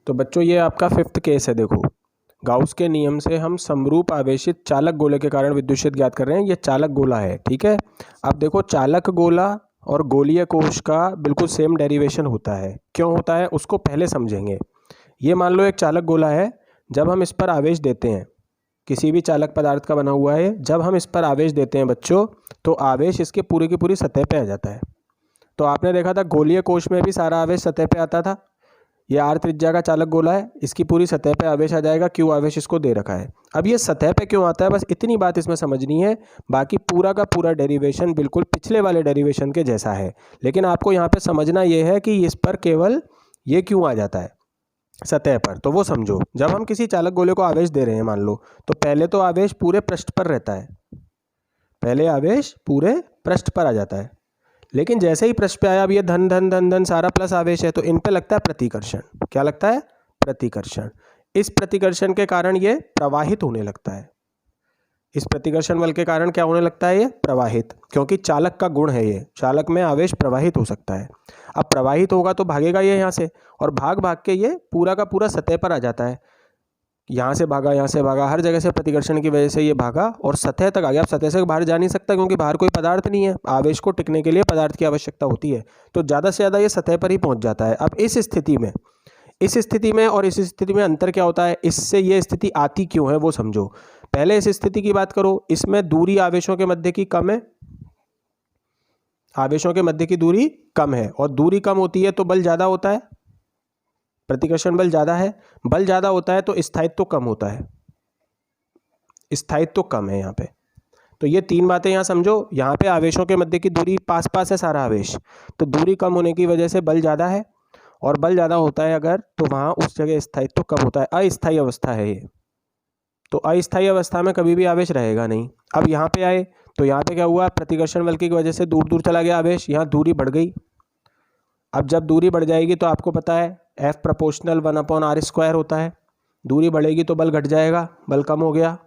तो बच्चों ये आपका 5th केस है। देखो, गाउस के नियम से हम समरूप आवेशित चालक गोले के कारण विद्युत क्षेत्र ज्ञात कर रहे हैं। ये चालक गोला है, ठीक है। अब देखो, चालक गोला और गोलीय कोश का बिल्कुल सेम डेरिवेशन होता है। क्यों होता है उसको पहले समझेंगे। ये मान लो एक चालक गोला है, जब हम इस पर आवेश देते हैं, किसी भी चालक पदार्थ का बना हुआ है, जब हम इस पर आवेश देते हैं बच्चों, तो आवेश इसके पूरे की पूरी सतह पे आ जाता है। तो आपने देखा था गोलीय कोश में भी सारा आवेश सतह पे आता था। ये आर त्रिज्या का चालक गोला है, इसकी पूरी सतह पे आवेश आ जाएगा, क्यू आवेश इसको दे रखा है। अब ये सतह पे क्यों आता है, बस इतनी बात इसमें समझनी है। बाकी पूरा का पूरा डेरिवेशन बिल्कुल पिछले वाले डेरिवेशन के जैसा है। लेकिन आपको यहाँ पे समझना ये है कि इस पर केवल ये क्यों आ जाता है सतह पर, तो वो समझो। जब हम किसी चालक गोले को आवेश दे रहे हैं मान लो, तो पहले तो आवेश पूरे पृष्ठ पर रहता है, पहले आवेश पूरे पृष्ठ पर आ जाता है। लेकिन जैसे ही पृष्ठ पे आया, अब ये धन धन धन धन सारा प्लस आवेश है, तो इन पे लगता है प्रतिकर्षण। क्या लगता है? प्रतिकर्षण। इस प्रतिकर्षण के कारण ये प्रवाहित होने लगता है। इस प्रतिकर्षण बल के कारण क्या होने लगता है? ये प्रवाहित, क्योंकि चालक का गुण है ये, चालक में आवेश प्रवाहित हो सकता है। अब प्रवाहित होगा तो भागेगा ये यहाँ से, और भाग भाग के ये पूरा का पूरा सतह पर आ जाता है। यहाँ से भागा, यहाँ से भागा, हर जगह से प्रतिकर्षण की वजह से ये भागा और सतह तक आ गया। अब सतह से बाहर जा नहीं सकता, क्योंकि बाहर कोई पदार्थ नहीं है। आवेश को टिकने के लिए पदार्थ की आवश्यकता होती है, तो ज़्यादा से ज़्यादा ये सतह पर ही पहुँच जाता है। अब इस स्थिति में और इस स्थिति में अंतर क्या होता है, इससे ये स्थिति आती क्यों है वो समझो। पहले इस स्थिति की बात करो, इसमें दूरी आवेशों के मध्य की कम है, आवेशों के मध्य की दूरी कम है, और दूरी कम होती है तो बल ज़्यादा होता है, प्रतिकर्षण बल ज़्यादा है। बल ज़्यादा होता है तो स्थायित्व कम होता है, स्थायित्व कम है यहाँ पे। तो ये तीन बातें यहाँ समझो। यहाँ पे आवेशों के मध्य की दूरी पास पास है सारा आवेश, तो दूरी कम होने की वजह से बल ज़्यादा है, और बल ज़्यादा होता है अगर, तो वहाँ उस जगह स्थायित्व कम होता है। अस्थायी अवस्था है ये, तो अस्थायी अवस्था में कभी भी आवेश रहेगा नहीं। अब यहाँ पे आए तो यहाँ पे क्या हुआ, प्रतिकर्षण बल की वजह से दूर दूर चला गया आवेश, यहाँ दूरी बढ़ गई। अब जब दूरी बढ़ जाएगी तो आपको पता है F प्रोपोर्शनल 1/r² होता है। दूरी बढ़ेगी तो बल घट जाएगा, बल कम हो गया,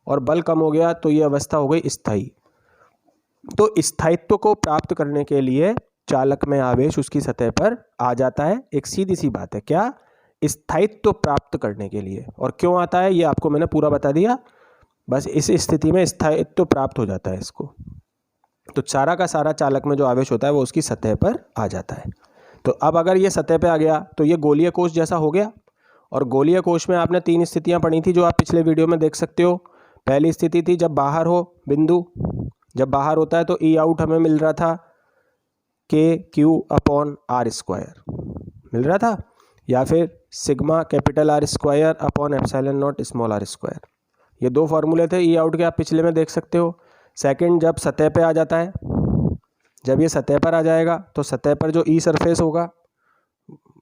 और बल कम हो गया तो ये अवस्था हो गई स्थायी। तो स्थायित्व को प्राप्त करने के लिए चालक में आवेश उसकी सतह पर आ जाता है। एक सीधी सी बात है, क्या? स्थायित्व प्राप्त करने के लिए। और क्यों आता है ये आपको मैंने पूरा बता दिया। बस इस स्थिति में स्थायित्व प्राप्त हो जाता है इसको, तो सारा का सारा चालक में जो आवेश होता है वो उसकी सतह पर आ जाता है। तो अब अगर ये सतह पे आ गया तो ये गोलीय कोश जैसा हो गया। और गोलीय कोश में आपने 3 स्थितियां पढ़ी थी जो आप पिछले वीडियो में देख सकते हो। पहली स्थिति थी जब बाहर हो बिंदु, जब बाहर होता है तो ई आउट हमें मिल रहा था KQ/r² मिल रहा था, या फिर sigma capital R²/ε0 small r²। ये 2 फॉर्मूले थे ई आउट के, आप पिछले में देख सकते हो। सेकंड, जब सतह पे आ जाता है, जब ये सतह पर आ जाएगा तो सतह पर जो ई सरफेस होगा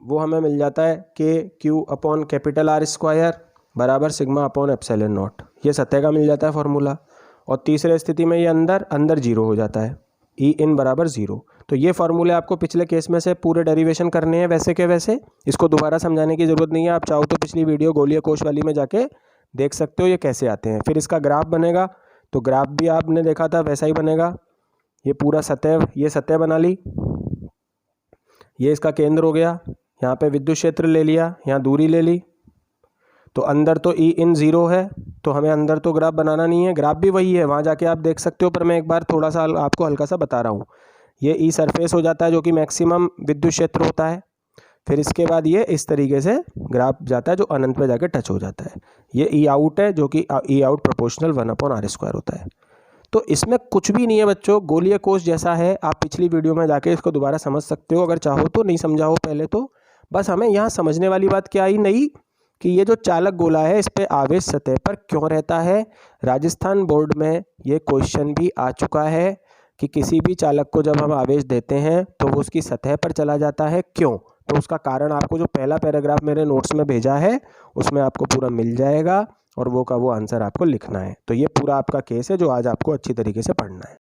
वो हमें मिल जाता है KQ/R² बराबर सिग्मा/ε0। ये सतह का मिल जाता है फॉर्मूला। और तीसरे स्थिति में ये अंदर जीरो हो जाता है, ई इन बराबर 0। तो ये फॉर्मूले आपको पिछले केस में से पूरे डेरिवेशन करने हैं वैसे के वैसे, इसको दोबारा समझाने की ज़रूरत नहीं है। आप चाहो तो पिछली वीडियो गोलीय कोश वाली में जाके देख सकते हो ये कैसे आते हैं। फिर इसका ग्राफ बनेगा, तो ग्राफ भी आपने देखा था वैसा ही बनेगा। ये पूरा सतह, ये सतह बना ली, ये इसका केंद्र हो गया, यहाँ पे विद्युत क्षेत्र ले लिया, यहाँ दूरी ले ली, तो अंदर तो ई इन 0 है, तो हमें अंदर तो ग्राफ बनाना नहीं है, ग्राफ भी वही है, वहाँ जाके आप देख सकते हो। पर मैं एक बार थोड़ा सा आपको हल्का सा बता रहा हूँ। ये ई सरफेस हो जाता है जो कि मैक्सिमम विद्युत क्षेत्र होता है। फिर इसके बाद ये इस तरीके से ग्राफ जाता है जो अनंत पे जाके टच हो जाता है। ये ई आउट है जो कि ई आउट प्रोपोर्शनल 1/r² होता है। तो इसमें कुछ भी नहीं है बच्चों, गोलीय कोश जैसा है। आप पिछली वीडियो में जाके इसको दोबारा समझ सकते हो अगर चाहो तो, नहीं समझा हो पहले तो। बस हमें यहाँ समझने वाली बात क्या आई नई, कि ये जो चालक गोला है इस पे आवेश सतह पर क्यों रहता है। राजस्थान बोर्ड में ये क्वेश्चन भी आ चुका है कि किसी भी चालक को जब हम आवेश देते हैं तो वो उसकी सतह पर चला जाता है, क्यों? तो उसका कारण आपको जो पहला पैराग्राफ मेरे नोट्स में भेजा है उसमें आपको पूरा मिल जाएगा, और वो का वो आंसर आपको लिखना है। तो ये पूरा आपका केस है जो आज आपको अच्छी तरीके से पढ़ना है।